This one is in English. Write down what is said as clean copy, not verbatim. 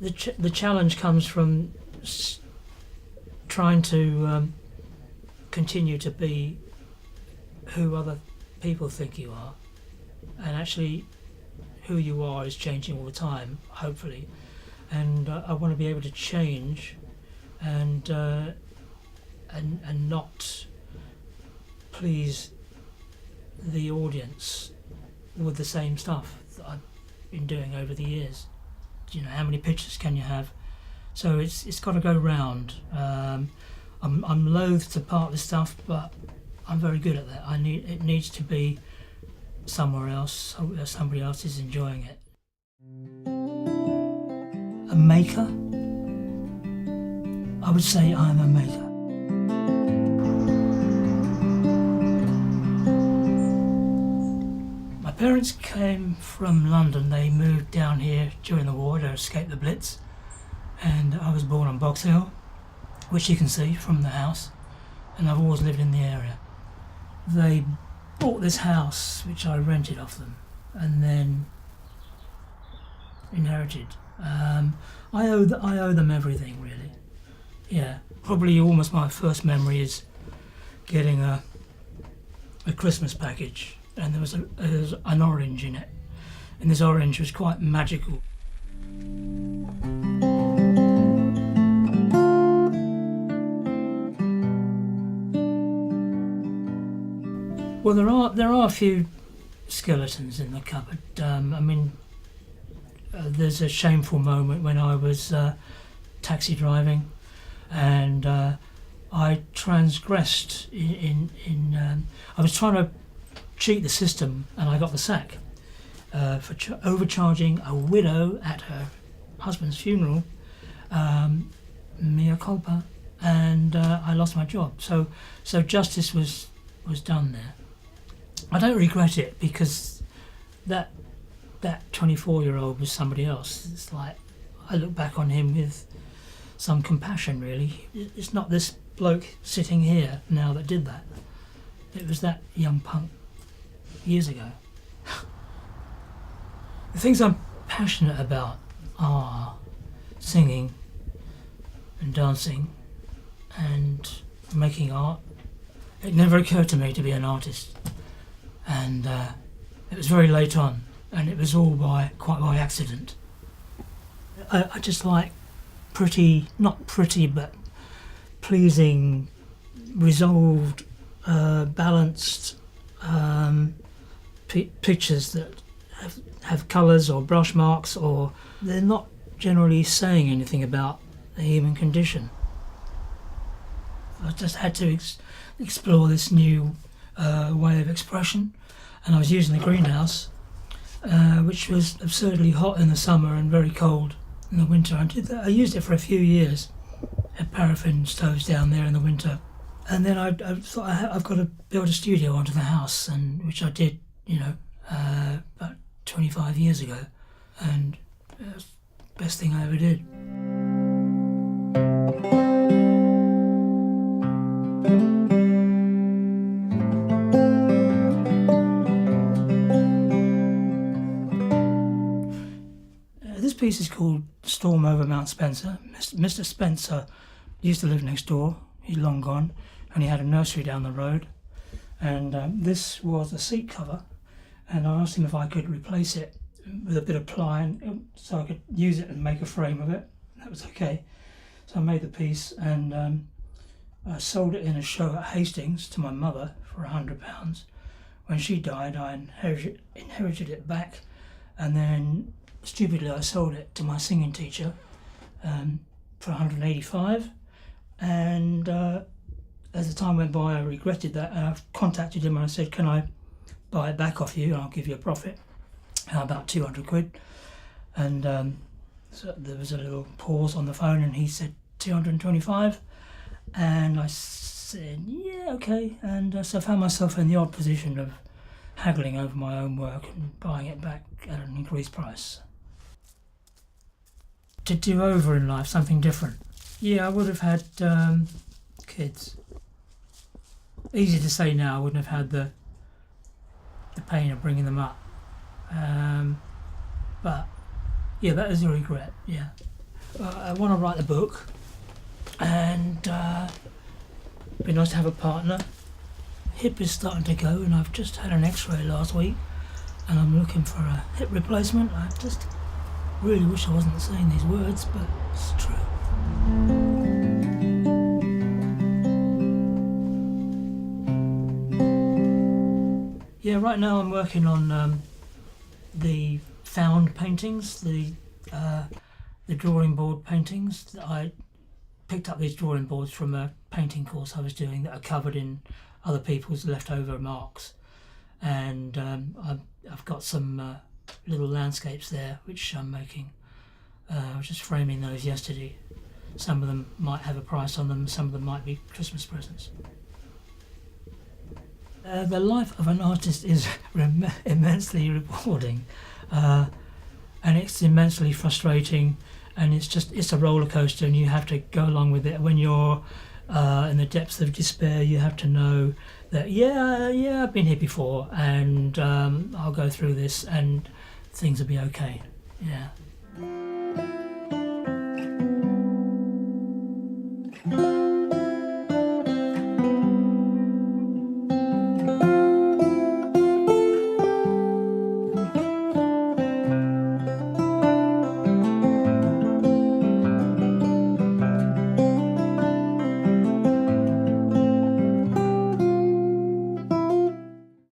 the challenge comes from trying to continue to be who other people think you are, and actually who you are is changing all the time, hopefully, and I want to be able to change and not please the audience with the same stuff that I've been doing over the years. You know, how many pictures can you have? So it's got to go round. I'm loath to part with stuff, but I'm very good at that. It needs to be somewhere else, so somebody else is enjoying it. A maker? I would say I'm a maker. My parents came from London. They moved down here during the war to escape the Blitz, and I was born on Box Hill, which you can see from the house, and I've always lived in the area. They bought this house which I rented off them and then inherited. I owe them everything, really. Yeah, probably almost my first memory is getting a Christmas package, and there was an orange in it, and this orange was quite magical. Well, there are a few skeletons in the cupboard. There's a shameful moment when I was taxi driving, and I transgressed I was trying to cheat the system, and I got the sack for overcharging a widow at her husband's funeral. Mea culpa, and I lost my job. So justice was done there. I don't regret it, because that 24-year-old was somebody else. It's like I look back on him with some compassion, really. It's not this bloke sitting here now that did that. It was that young punk years ago. The things I'm passionate about are singing and dancing and making art. It never occurred to me to be an artist, and it was very late on, and it was all quite by accident. I just like not pretty, but pleasing, resolved, balanced pictures that have colours or brush marks, or they're not generally saying anything about the human condition. I just had to explore this new way of expression, and I was using the greenhouse, which was absurdly hot in the summer and very cold in the winter. I used it for a few years, had paraffin stoves down there in the winter, and then I thought I've got to build a studio onto the house, and which I did, about 25 years ago, and it was the best thing I ever did. This piece is called Storm Over Mount Spencer. Mr. Spencer used to live next door. He's long gone, and he had a nursery down the road, and this was a seat cover, and I asked him if I could replace it with a bit of ply so I could use it and make a frame of it. That was okay. So I made the piece, and I sold it in a show at Hastings to my mother for £100. When she died, I inherited it back, and then stupidly I sold it to my singing teacher for £185, and as the time went by I regretted that, and I contacted him and I said, can I buy it back off you and I'll give you a profit, about 200 quid, and so there was a little pause on the phone, and he said 225, and I said yeah, okay, and so I found myself in the odd position of haggling over my own work and buying it back at an increased price. To do over in life, something different. Yeah, I would have had kids. Easy to say now, I wouldn't have had the pain of bringing them up. But yeah, that is a regret, yeah. I want to write the book, and it'd be nice to have a partner. Hip is starting to go, and I've just had an X-ray last week, and I'm looking for a hip replacement. I just really wish I wasn't saying these words, but it's true. Yeah, right now I'm working on the found paintings, the drawing board paintings. I picked up these drawing boards from a painting course I was doing that are covered in other people's leftover marks, and I've got some little landscapes there which I'm making. I was just framing those yesterday. Some of them might have a price on them, some of them might be Christmas presents. The life of an artist is immensely rewarding, and it's immensely frustrating, and it's a roller coaster, and you have to go along with it. When you're in the depths of despair, you have to know that yeah, I've been here before, and I'll go through this, and things will be okay. Yeah.